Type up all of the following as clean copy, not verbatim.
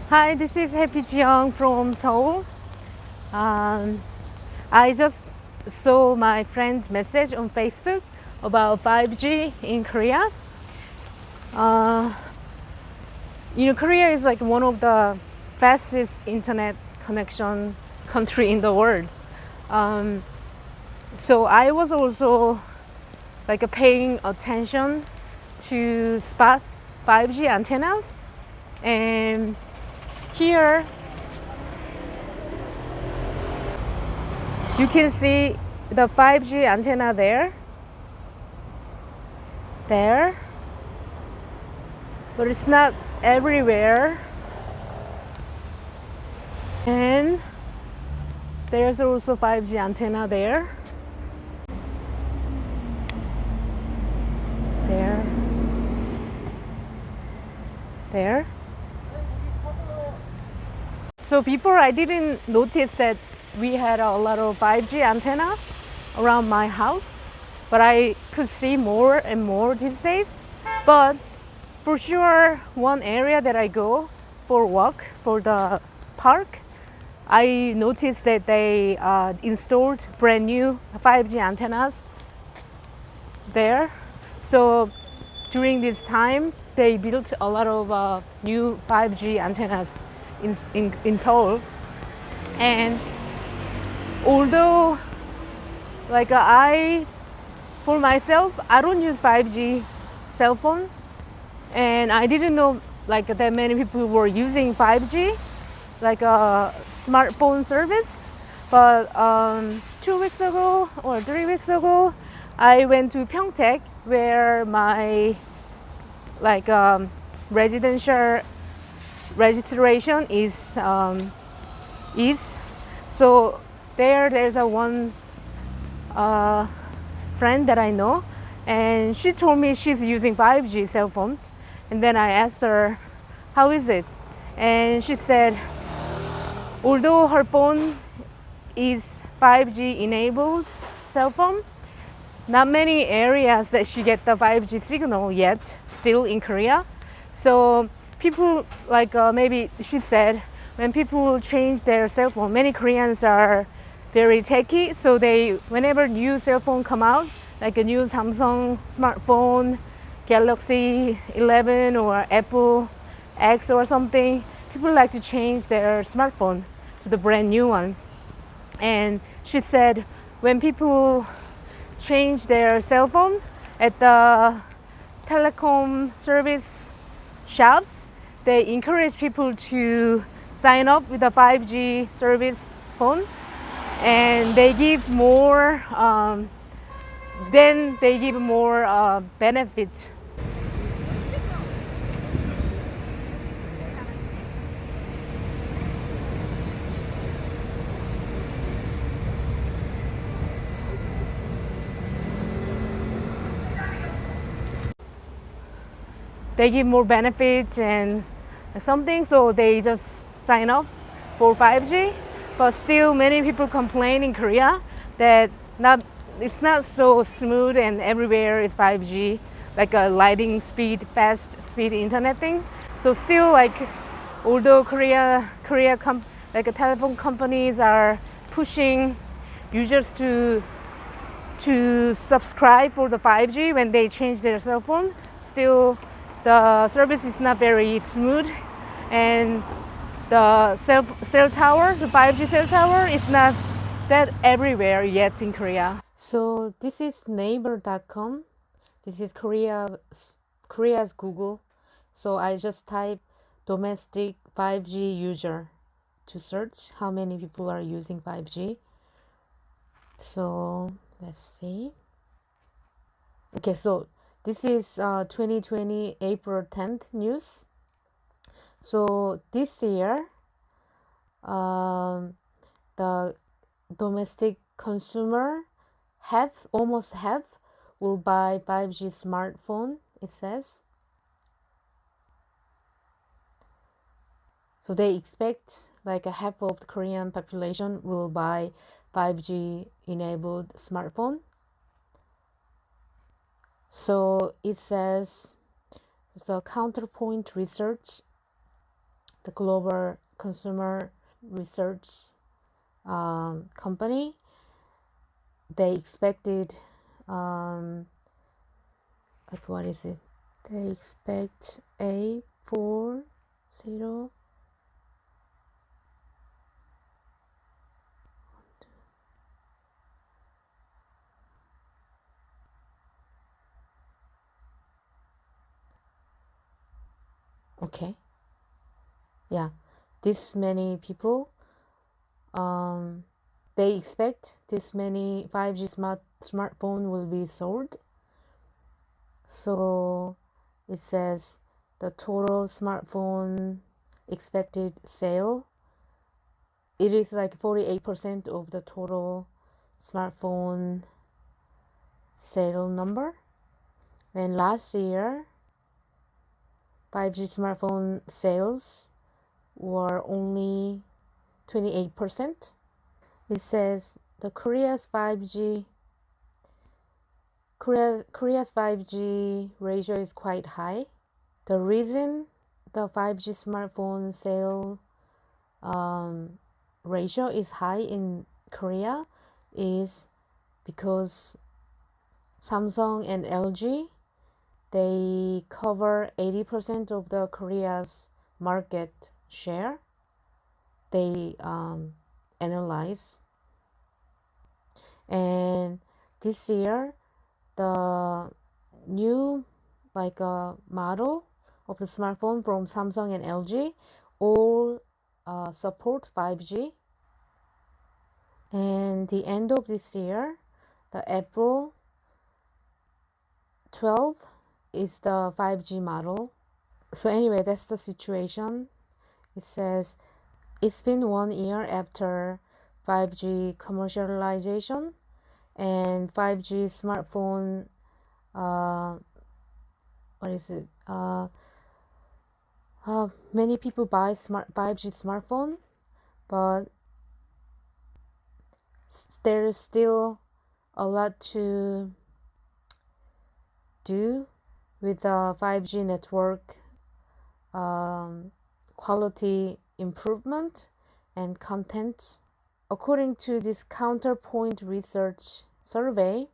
Hi, this is Happy Jiyoung from Seoul. Um, I just saw my friend's message on Facebook about 5G in Korea. Uh, Korea is like one of the fastest internet connection country in the world. Um, so I was also like paying attention to spot 5G antennas, and here you can see the 5G antenna there, but it's not everywhere. And there's also 5G antenna there, there. So before I didn't notice that we had a lot of 5G antenna around my house, but I could see more and more these days. But for sure, one area that I go for walk for the park, I noticed that they installed brand new 5G antennas there. So during this time, they built a lot of new 5G antennas in Seoul. And although for myself, I don't use 5G cell phone, and I didn't know that many people were using 5G, like a smartphone service. But 2 weeks ago or 3 weeks ago, I went to Pyeongtaek, where my residential registration is. So there's a one friend that I know, and she told me she's using 5G cell phone. And then I asked her, how is it? And she said, although her phone is 5G enabled cell phone, not many areas that she get the 5G signal yet, still in Korea. So people maybe she said, when people change their cell phone, many Koreans are very techy, so they whenever new cell phone come out, like a new Samsung smartphone, Galaxy 11 or Apple X or something, people like to change their smartphone to the brand new one. And she said when people change their cell phone at the telecom service shops, they encourage people to sign up with a 5G service phone, and they give more benefit. They give more benefits and something, so they just sign up for 5G. But still, many people complain in Korea that it's not so smooth and everywhere is 5G, like a lightning speed, fast speed internet thing. So still, although telephone companies are pushing users to subscribe for the 5G when they change their cell phone, still the service is not very smooth, and the 5G cell tower is not that everywhere yet in Korea. So this is neighbor.com. This is Korea's Google. So I just type domestic 5G user to search how many people are using 5G. So let's see. Okay, so this is 2020 April 10th news. So this year, the domestic consumer almost half will buy 5G smartphone, it says. So they expect like a half of the Korean population will buy 5G enabled smartphone. So it says the counterpoint research the global consumer research company, they expected what is it? They expect a 4.0. Okay, yeah, this many people. They expect this many 5G smartphone will be sold. So it says the total smartphone expected sale. It is like 48% of the total smartphone sale number. And last year, 5G smartphone sales were only 28%. It says the Korea's 5G ratio is quite high. The reason the 5G smartphone sale ratio is high in Korea is because Samsung and LG, they cover 80% of the Korea's market share. They analyze, and this year the new model of the smartphone from Samsung and LG all support 5G. And the end of this year, the Apple 12 is the 5G model. So anyway, that's the situation. It says it's been 1 year after 5G commercialization, and 5G smartphone, many people buy 5G smartphone, but there's still a lot to do with the 5G network quality improvement and content. According to this Counterpoint Research survey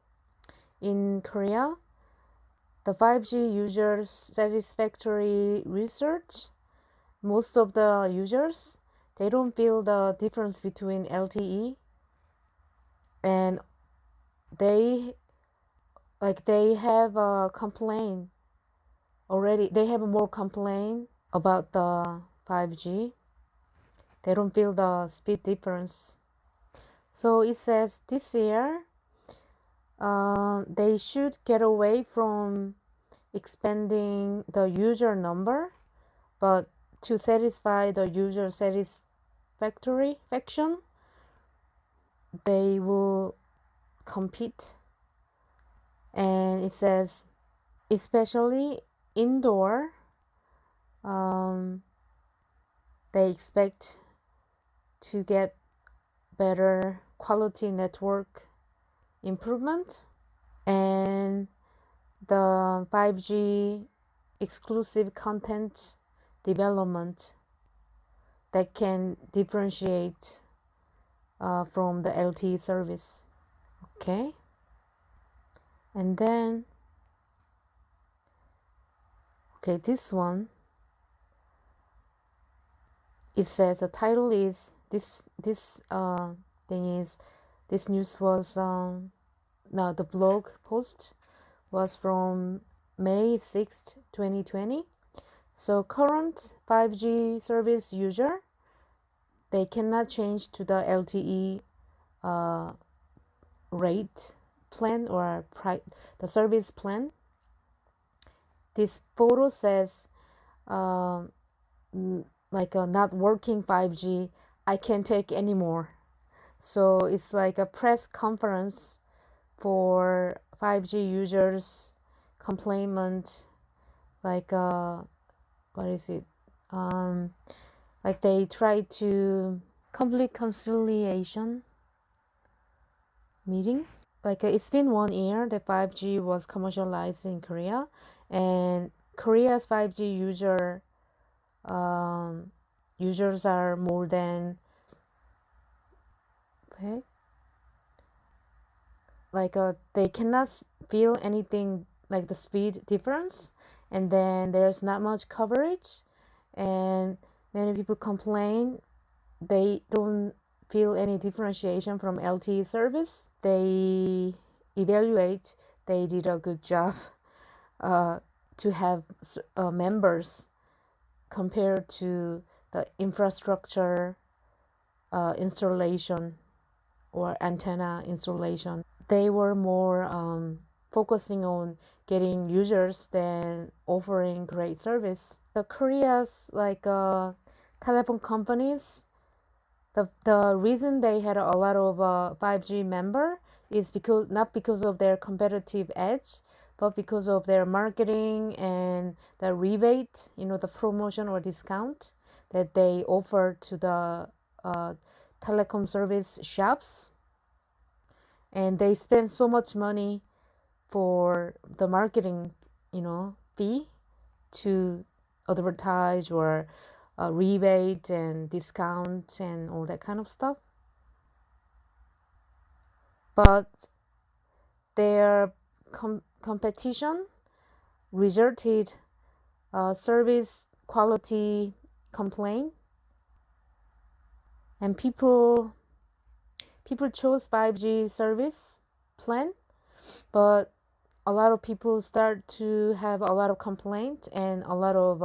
in Korea, the 5G users satisfactory research, most of the users, they don't feel the difference between LTE, and they have a complaint already. They have more complaint about the 5G. They don't feel the speed difference. So it says this year they should get away from expanding the user number, but to satisfy the user satisfaction, they will compete. And it says especially indoor, they expect to get better quality network improvement, and the 5G exclusive content development that can differentiate from the LTE service. Okay, and then this one, it says the title is this news was the blog post was from May 6th, 2020. So current 5G service user, they cannot change to the LTE rate plan or the service plan. This photo says not working 5G, I can't take anymore. So it's like a press conference for 5G users complaint, what is it? They try to complete conciliation meeting. It's been 1 year that 5G was commercialized in Korea, and Korea's 5G user users are more than, okay, like they cannot feel anything like the speed difference, and then there's not much coverage, and many people complain they don't feel any differentiation from LTE service. They evaluate they did a good job to have members compared to the infrastructure installation or antenna installation. They were more focusing on getting users than offering great service. The Korea's like telephone companies, the reason they had a lot of 5G member is because not because of their competitive edge, but because of their marketing and the rebate, the promotion or discount that they offer to the telecom service shops. And they spend so much money for the marketing, fee to advertise or rebate and discount and all that kind of stuff. But their competition resulted service quality complaint, and people chose 5G service plan, but a lot of people start to have a lot of complaint and a lot of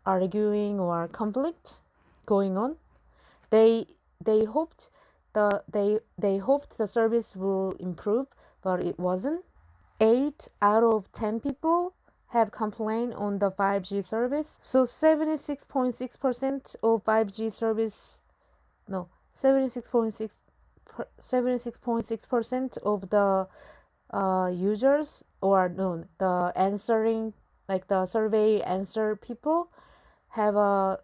arguing or conflict going on. They hoped they hoped the service will improve, but it wasn't. 8 out of 10 people have complained on the 5G service. So 76.6% of 5G service, no, 76.6% of the users, or no, the answering, like the survey answer people, have a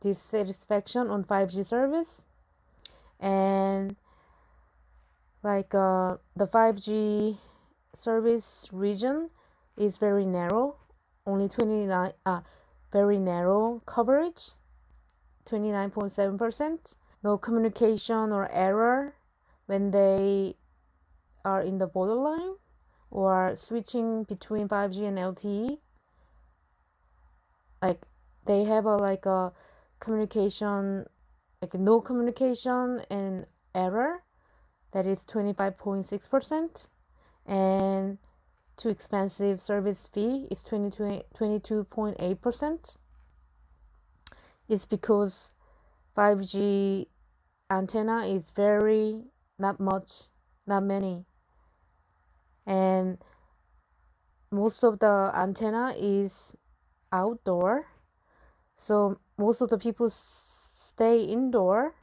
dissatisfaction on 5G service. And like the 5G service region is very narrow, only 29 very narrow coverage, 29.7%. No communication or error when they are in the borderline or switching between 5G and LTE. Like they have a communication, like no communication and error, that is 25.6%, and too expensive service fee is 22.8%. It's because 5G antenna is very not many, and most of the antenna is outdoor, so most of the people stay indoor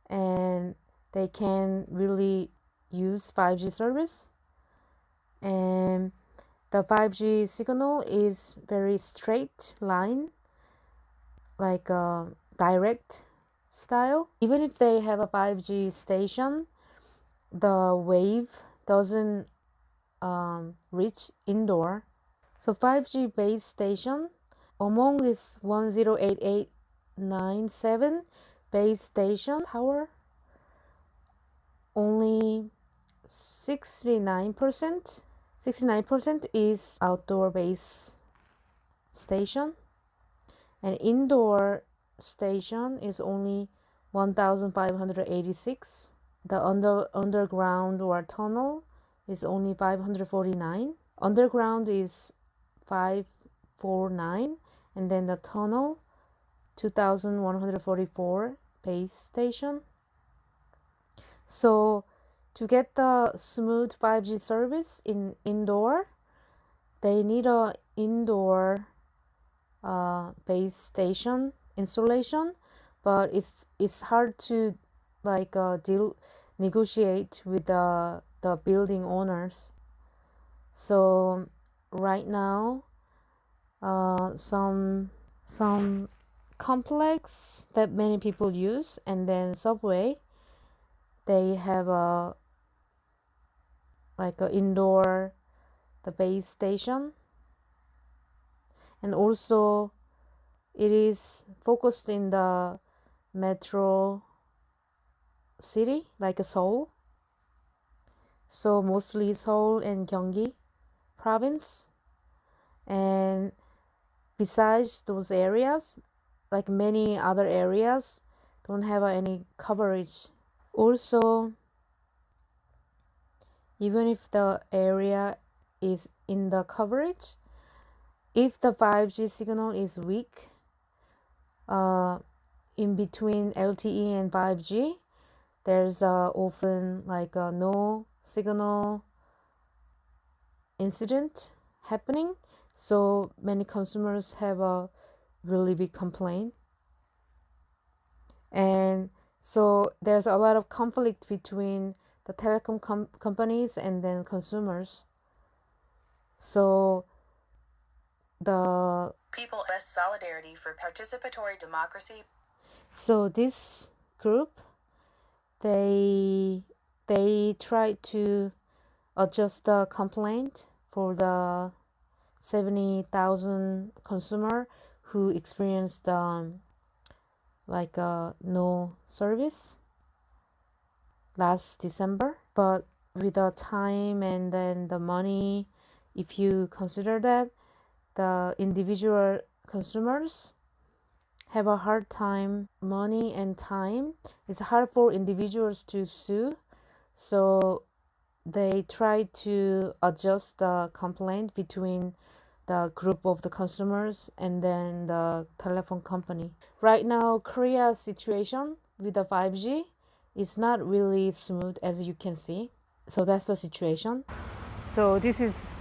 and they can really use 5G service. And the 5G signal is very straight line, like a direct style. Even if they have a 5G station, the wave doesn't reach indoor. So 5G base station, among this 108897 base station tower, only 69% is outdoor base station, and indoor station is only 1586. The underground or tunnel is only 549. Underground is 549, and then the tunnel 2144 base station. So to get the smooth 5G service in indoor, they need a indoor base station installation, but it's hard to negotiate with the building owners. So right now, some complex that many people use, and then subway, they have a indoor the base station, and also It is focused in the metro city, like Seoul. So mostly Seoul and Gyeonggi province. And besides those areas, like many other areas, don't have any coverage. Also, even if the area is in the coverage, if the 5G signal is weak, in between LTE and 5G, there's often like a no signal incident happening. So many consumers have a really big complaint. And so there's a lot of conflict between the telecom companies and then consumers. So the People best solidarity for participatory democracy. So this group, they try to adjust the complaint for the 70,000 consumer who experienced like no service last December. But with the time and then the money, if you consider that, the individual consumers have a hard time. Money and time, it's hard for individuals to sue, so they try to adjust the complaint between the group of the consumers and then the telephone company. Right now, Korea's situation with the 5G is not really smooth, as you can see. So that's the situation. So this is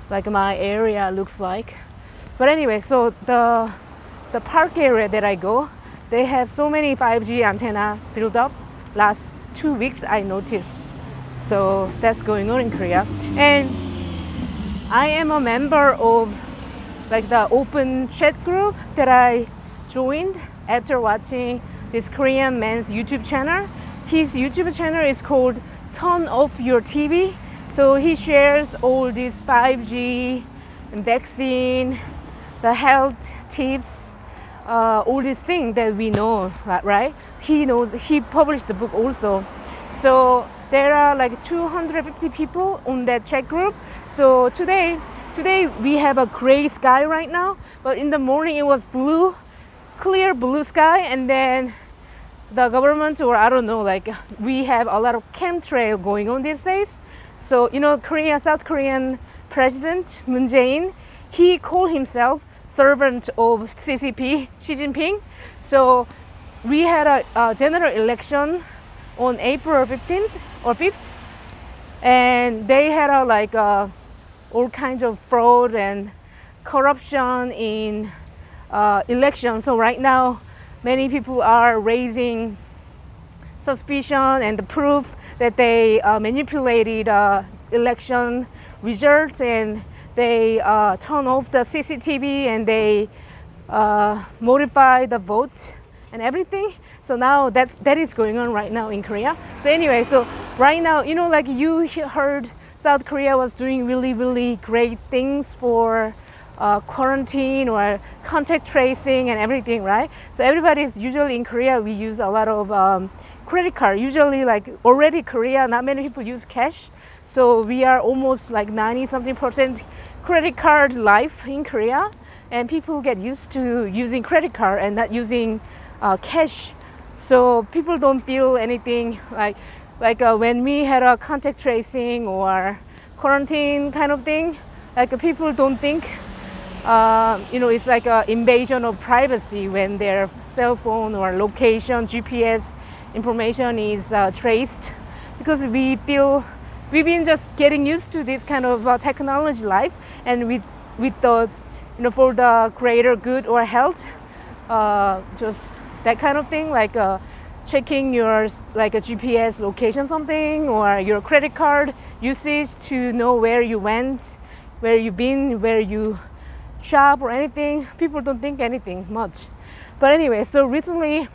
like my area looks like. But anyway, so the park area that I go, they have so many 5G antenna built up. Last 2 weeks I noticed. So that's going on in Korea. And I am a member of like the open chat group that I joined after watching this Korean man's YouTube channel. His YouTube channel is called Turn Off Your TV. So he shares all these 5G and vaccine, the health tips, all these things that we know, right? He published the book also. So there are like 250 people on that chat group. So today we have a gray sky right now, but in the morning it was blue, clear blue sky, and then the government, or I don't know, like we have a lot of chemtrail going on these days. So South Korean President Moon Jae-in, he called himself servant of CCP, Xi Jinping. So we had a general election on April 15th or 5th, and they had all kinds of fraud and corruption in election. So right now, many people are raising suspicion and the proof that they manipulated election results, and they turn off the CCTV and they modify the vote and everything. So now that is going on right now in Korea. So anyway, so right now, like you heard South Korea was doing really, really great things for quarantine or contact tracing and everything, right? So everybody's usually in Korea, we use a lot of credit card. Usually like already Korea, not many people use cash. So we are almost like 90-something% credit card life in Korea. And people get used to using credit card and not using cash. So people don't feel anything like when we had a contact tracing or quarantine kind of thing, like people don't think it's like an invasion of privacy when their cell phone or location, GPS information is traced, because we've been just getting used to this kind of technology life, and with the for the greater good or health, just that kind of thing, like checking your like a GPS location something, or your credit card usage to know where you went, where you been, where you shop or anything. People don't think anything much. But anyway, so recently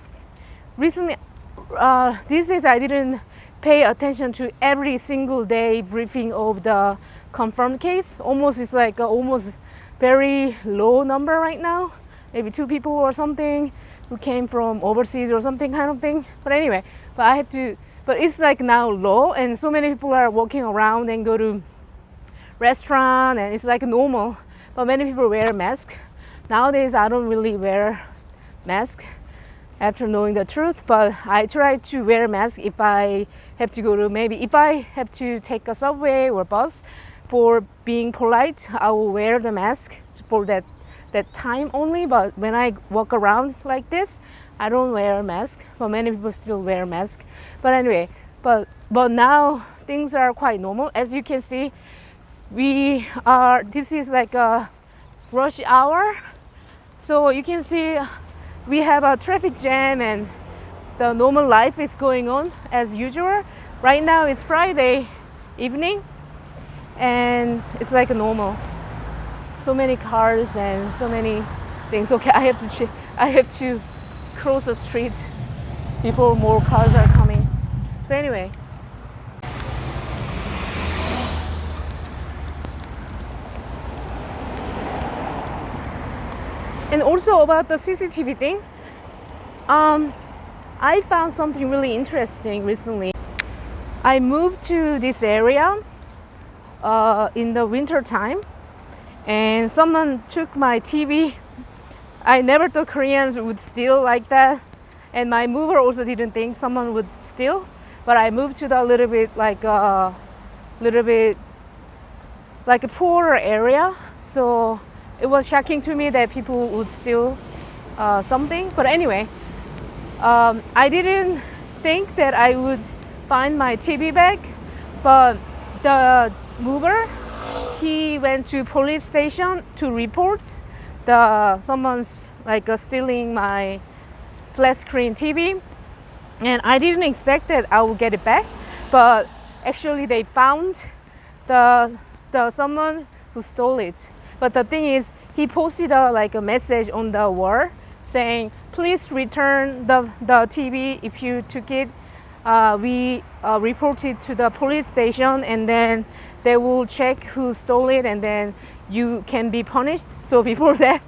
these days I didn't pay attention to every single day briefing of the confirmed case. Almost it's like almost very low number right now, maybe 2 people or something who came from overseas or something kind of thing. But anyway, but it's like now low, and so many people are walking around and go to restaurant, and it's like normal. But many people wear a mask. Nowadays, I don't really wear mask after knowing the truth, but I try to wear a mask if I have to go to, maybe if I have to take a subway or bus. For being polite, I will wear the mask for that time only. But when I walk around like this, I don't wear a mask. But many people still wear a mask. But anyway, but now things are quite normal. As you can see, this is like a rush hour. So you can see we have a traffic jam, and the normal life is going on as usual. Right now it's Friday evening, and it's like a normal. So many cars and so many things. Okay, I have to cross the street before more cars are coming. So anyway. And also about the CCTV thing, I found something really interesting recently. I moved to this area in the winter time, and someone took my TV. I never thought Koreans would steal like that, and my mover also didn't think someone would steal. But I moved to the little bit like a poorer area, so it was shocking to me that people would steal something. But anyway, I didn't think that I would find my TV bag, but the mover, he went to police station to report someone's stealing my flat screen TV. And I didn't expect that I would get it back, but actually they found the someone who stole it. But the thing is, he posted a message on the wall saying, please return the TV if you took it. We reported to the police station, and then they will check who stole it, and then you can be punished. So before that,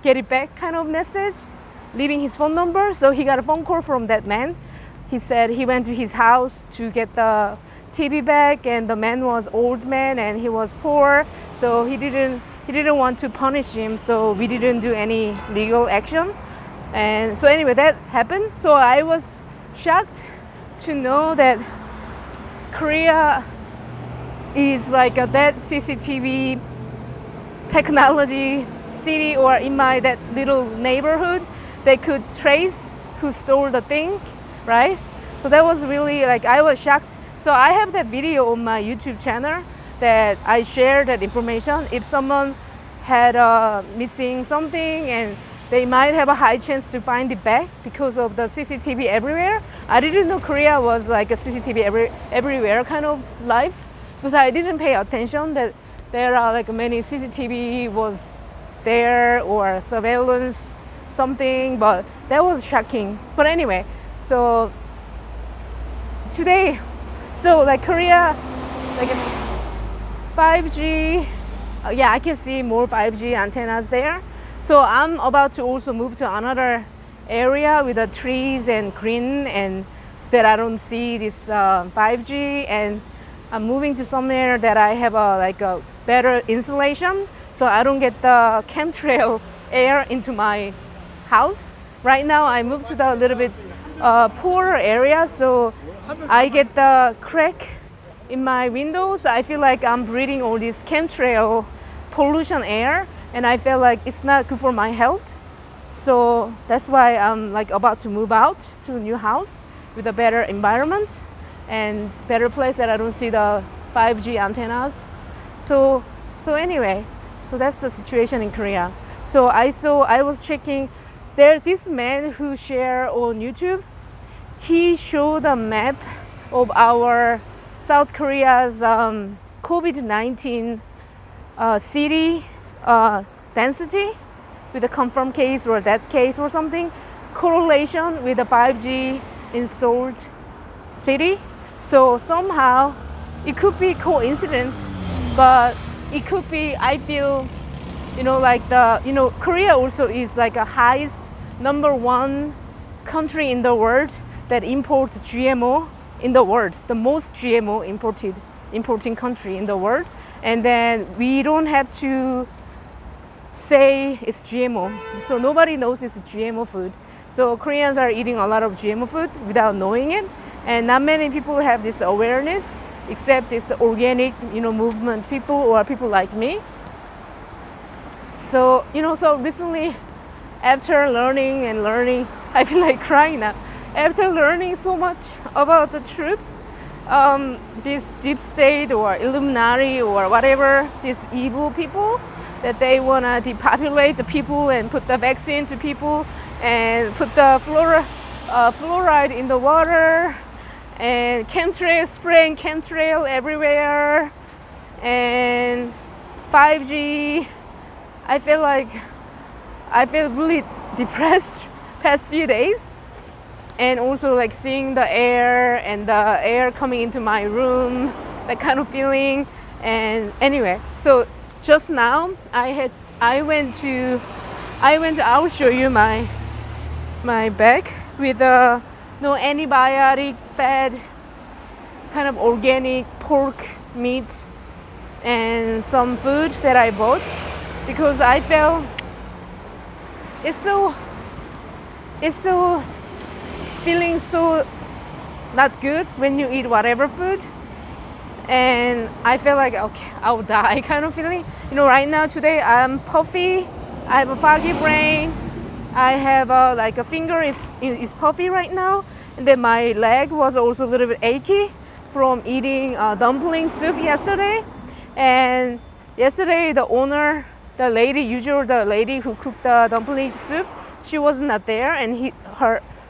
get it back kind of message, leaving his phone number. So he got a phone call from that man. He said he went to his house to get the TV back, and the man was old man and he was poor, so he didn't want to punish him, so we didn't do any legal action. And so anyway, that happened. So I was shocked to know that Korea is like that CCTV technology city, or in that little neighborhood, they could trace who stole the thing, right? So that was really I was shocked. So I have that video on my YouTube channel that I share that information. If someone had missing something, and they might have a high chance to find it back because of the CCTV everywhere. I didn't know Korea was like a CCTV everywhere kind of life, because I didn't pay attention that there are many CCTV was there, or surveillance something, but that was shocking. But anyway, so today, Korea, 5G, yeah, I can see more 5G antennas there. So I'm about to also move to another area with the trees and green, and that I don't see this 5G, and I'm moving to somewhere that I have a better insulation, so I don't get the chemtrail air into my house. Right now I moved to the little bit poorer area, so I get the crack in my windows. I feel like I'm breathing all this chemtrail pollution air, and I feel like it's not good for my health. So that's why I'm about to move out to a new house with a better environment and better place that I don't see the 5G antennas. So anyway, so that's the situation in Korea. So I was checking, there's this man who shared on YouTube. He showed a map of our South Korea's COVID-19 city density with a confirmed case or death case or something, correlation with the 5G installed city. So somehow it could be coincidence, but it could be, I feel Like Korea also is like a highest #1 country in the world that imports GMO in the world, the most GMO importing country in the world. And then we don't have to say it's GMO, so nobody knows it's GMO food. So Koreans are eating a lot of GMO food without knowing it, and not many people have this awareness, except this organic, movement people or people like me. So so recently, after learning, I feel like crying now. After learning so much about the truth, this deep state or Illuminati or whatever, these evil people, that they want to depopulate the people and put the vaccine to people and put the fluoride in the water and spraying chemtrail everywhere and 5G. I feel really depressed past few days, and also like seeing the air and the air coming into my room, that kind of feeling. And anyway, so just now I will show you my bag with no antibiotic fed kind of organic pork meat and some food that I bought, because I felt it's so feeling so not good when you eat whatever food. And I feel like, okay, I'll die kind of feeling. Right now, today, I'm puffy. I have a foggy brain. I have like a finger is puffy right now. And then my leg was also a little bit achy from eating dumpling soup yesterday. And yesterday, the lady who cooked the dumpling soup, she was not there. And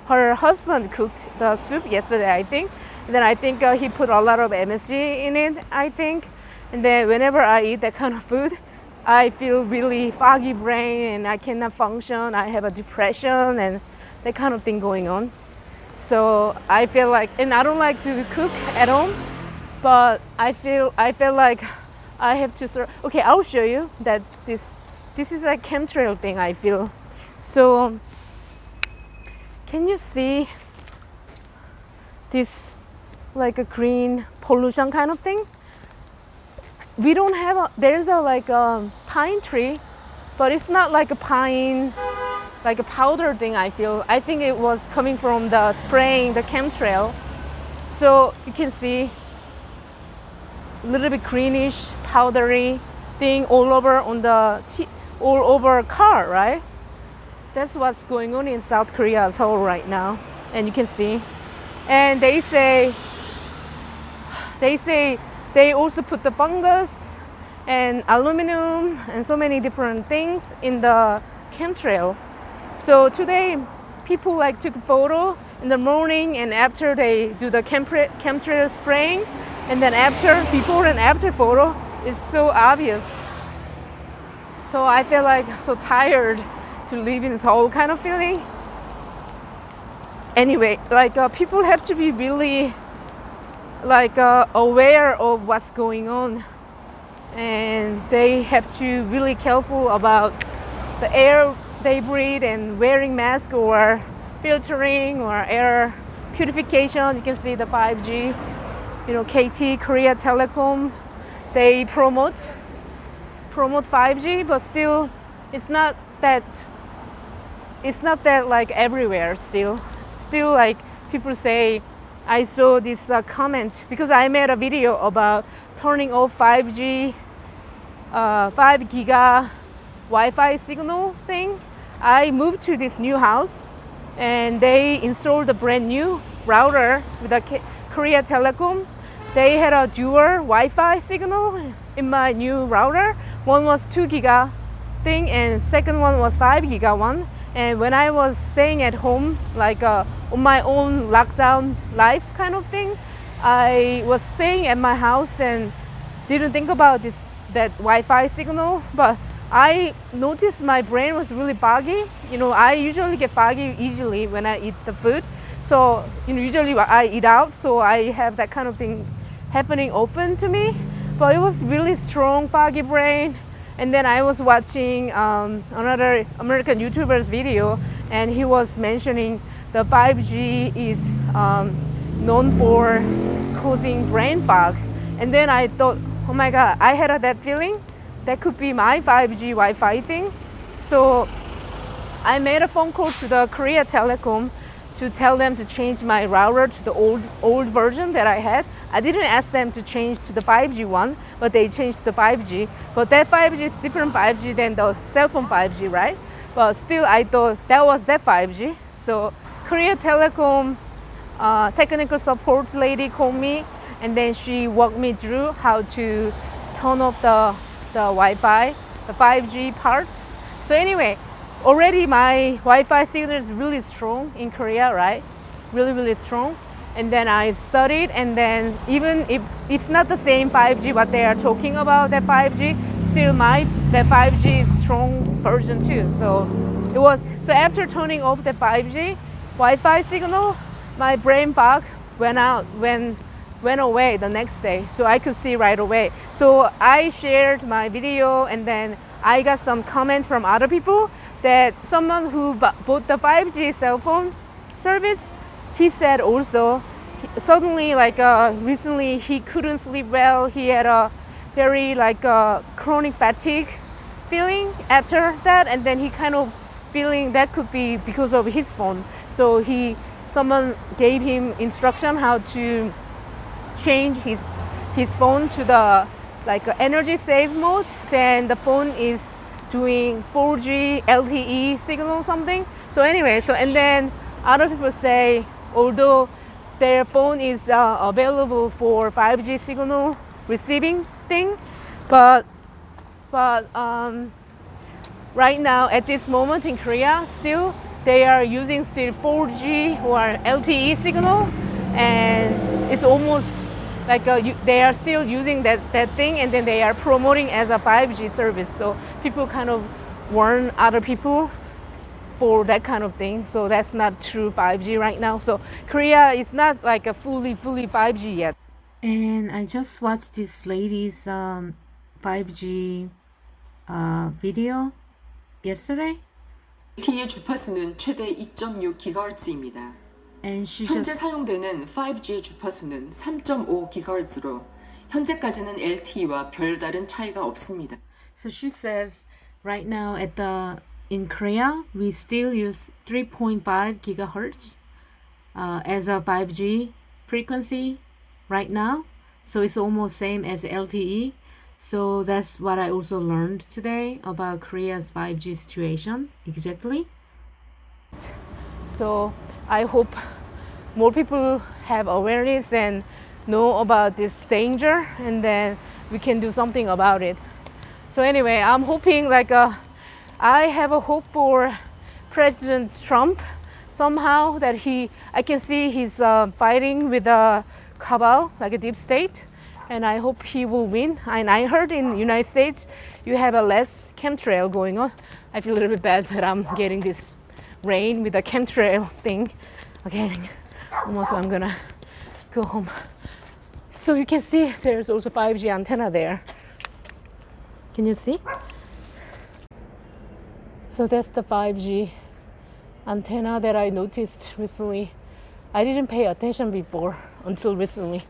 her husband cooked the soup yesterday, I think. And then I think he put a lot of MSG in it, I think. And then whenever I eat that kind of food, I feel really foggy brain and I cannot function. I have a depression and that kind of thing going on. So I feel like, and I don't like to cook at home, but I feel like I have to okay, I'll show you that this is like chemtrail thing, I feel. So can you see this like a green pollution kind of thing? We don't have there's a pine tree, but it's not like a pine, like a powder thing, I feel. I think it was coming from the spraying the chemtrail. So you can see a little bit greenish, powdery thing all over all over car, right? That's what's going on in South Korea, Seoul right now. And you can see. And they say they also put the fungus and aluminum and so many different things in the chemtrail. So today, people like took a photo in the morning and after they do the chemtrail spraying, and then before and after photo is so obvious. So I feel like so tired to live in Seoul kind of feeling. Anyway, people have to be really aware of what's going on, and they have to really careful about the air they breathe and wearing mask or filtering or air purification. You can see the 5G, KT, Korea Telecom, they promote 5G, but still it's not that like everywhere still like people say. I saw this comment because I made a video about turning off 5G, 5 giga Wi-Fi signal thing. I moved to this new house and they installed a brand new router with a Korea Telecom. They had a dual Wi-Fi signal in my new router. One was 2 giga thing and second one was 5 giga one. And when I was staying at home, on my own lockdown life kind of thing, I was staying at my house and didn't think about that Wi-Fi signal. But I noticed my brain was really foggy. I usually get foggy easily when I eat the food. So usually I eat out, so I have that kind of thing happening often to me. But it was really strong foggy brain, And then I was watching another American YouTuber's video, and he was mentioning the 5G is known for causing brain fog. And then I thought, oh my God, I had that feeling that could be my 5G Wi-Fi thing. So I made a phone call to the Korea Telecom to tell them to change my router to the old version that I had. I didn't ask them to change to the 5G one, but they changed the 5G. But that 5G is different 5G than the cell phone 5G, right? But still, I thought that was that 5G. So Korea Telecom technical support lady called me, and then she walked me through how to turn off the Wi-Fi, the 5G parts. So anyway, already my Wi-Fi signal is really strong in Korea, right? Really, really strong. And then I studied, and then even if it's not the same 5G what they are talking about, that 5G, still that 5G is strong version too. So after turning off the 5G Wi-Fi signal, my brain fog went away the next day. So I could see right away. So I shared my video, and then I got some comments from other people that someone who bought the 5G cell phone service, he said also, suddenly recently he couldn't sleep well. He had a very chronic fatigue feeling after that, and then he kind of feeling that could be because of his phone. So someone gave him instruction how to change his phone to the energy save mode. Then the phone is doing 4G LTE signal something. So anyway, and then other people say, although their phone is available for 5G signal receiving thing, but right now at this moment in Korea, still they are using still 4G or LTE signal, and it's almost they are still using that thing, and then they are promoting as a 5G service. So people kind of warn other people for that kind of thing. So that's not true 5G right now. So Korea is not like a fully 5G yet. And I just watched this lady's 5G video yesterday. LTE의 주파수는 최대 2.6GHz입니다. 현재 사용되는 5G의 주파수는 3.5GHz로 현재까지는 LTE와 별다른 차이가 없습니다. So she says right now in Korea we still use 3.5 gigahertz as a 5G frequency right now. So it's almost same as LTE. So that's what I also learned today about Korea's 5G situation exactly. So I hope more people have awareness and know about this danger, and then we can do something about it. So anyway, I'm hoping I have a hope for President Trump somehow that I can see he's fighting with a cabal, like a deep state, and I hope he will win. And I heard in the United States you have a less chemtrail going on. I feel a little bit bad that I'm getting this rain with the chemtrail thing. Okay, almost I'm gonna go home. So you can see there's also 5G antenna there. Can you see? So that's the 5G antenna that I noticed recently. I didn't pay attention before until recently.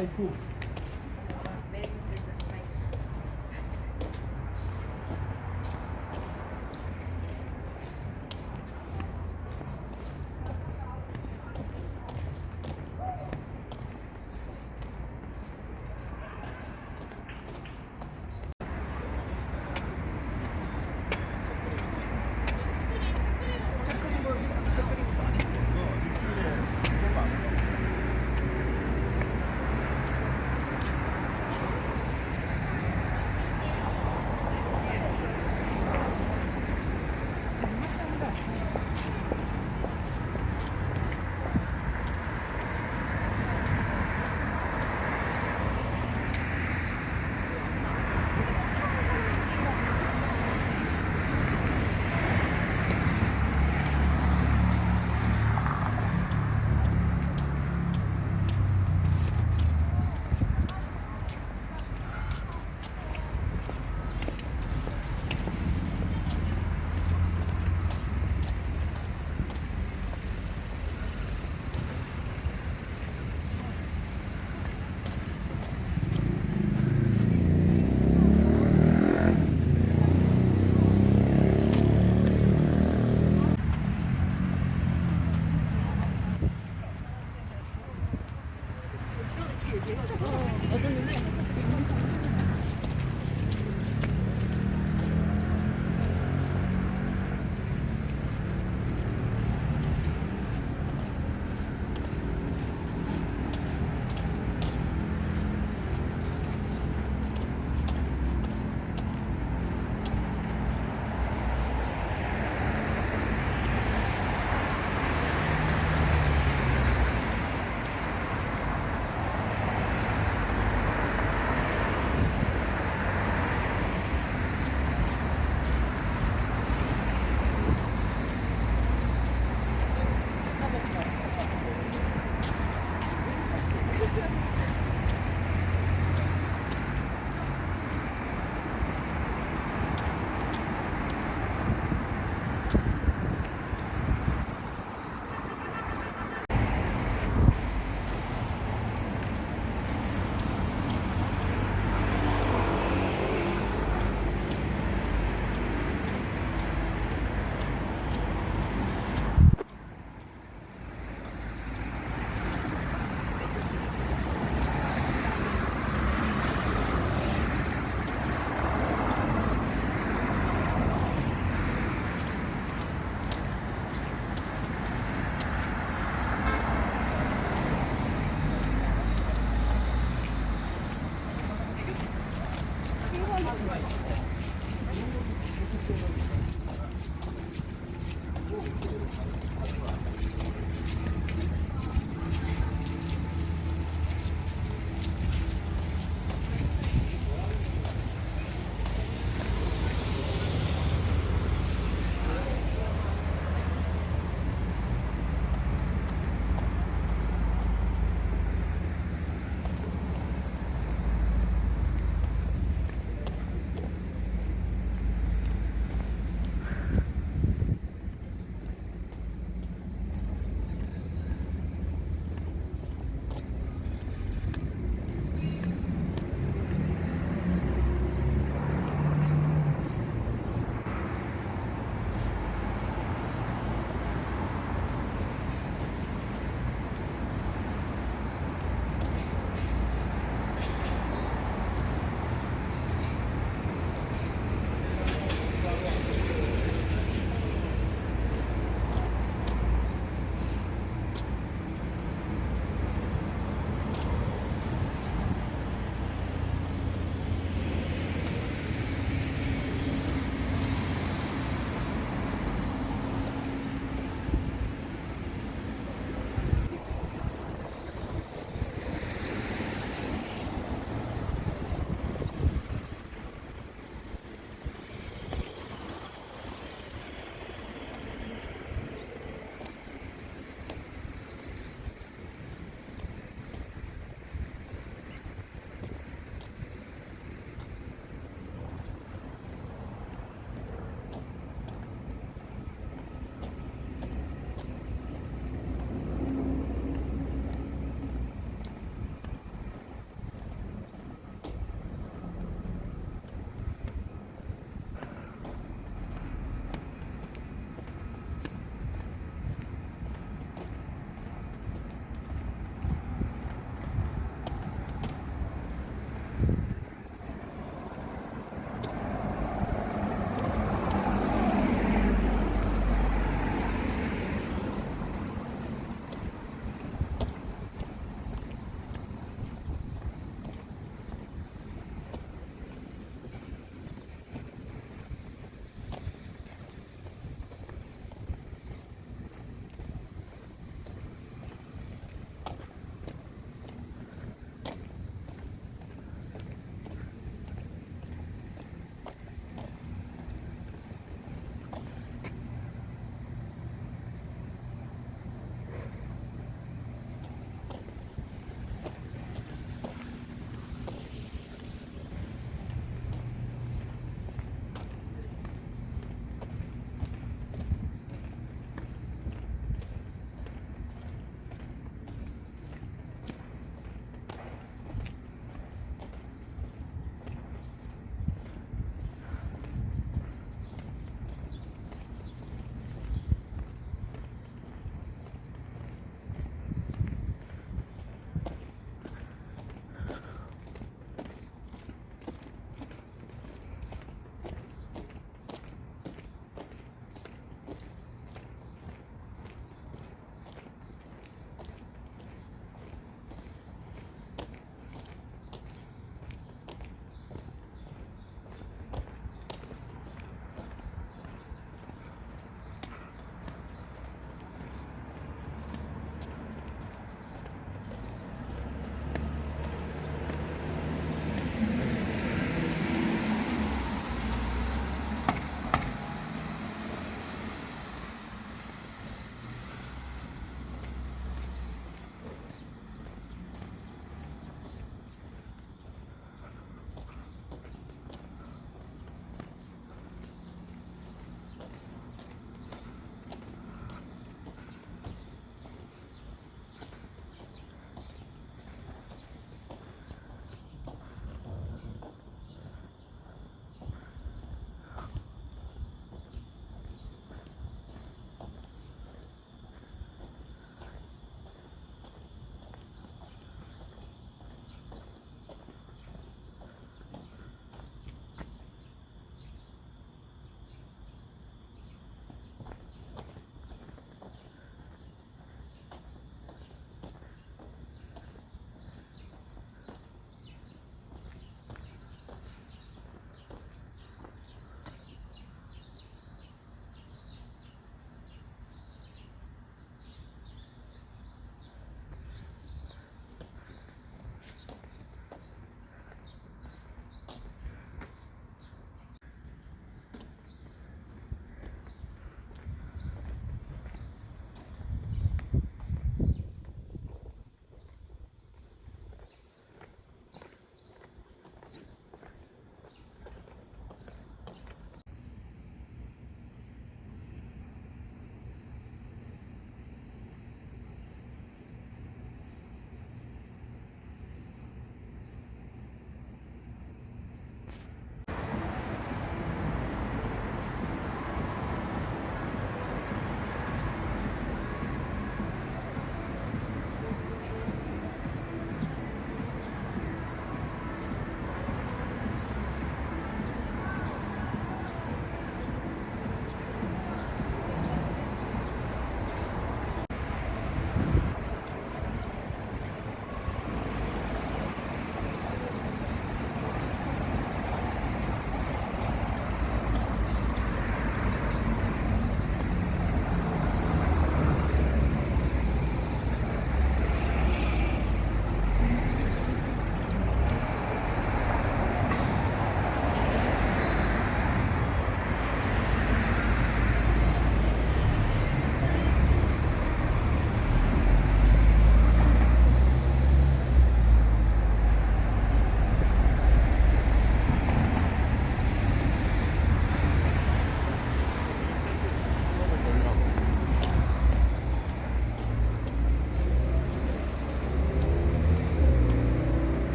아이고.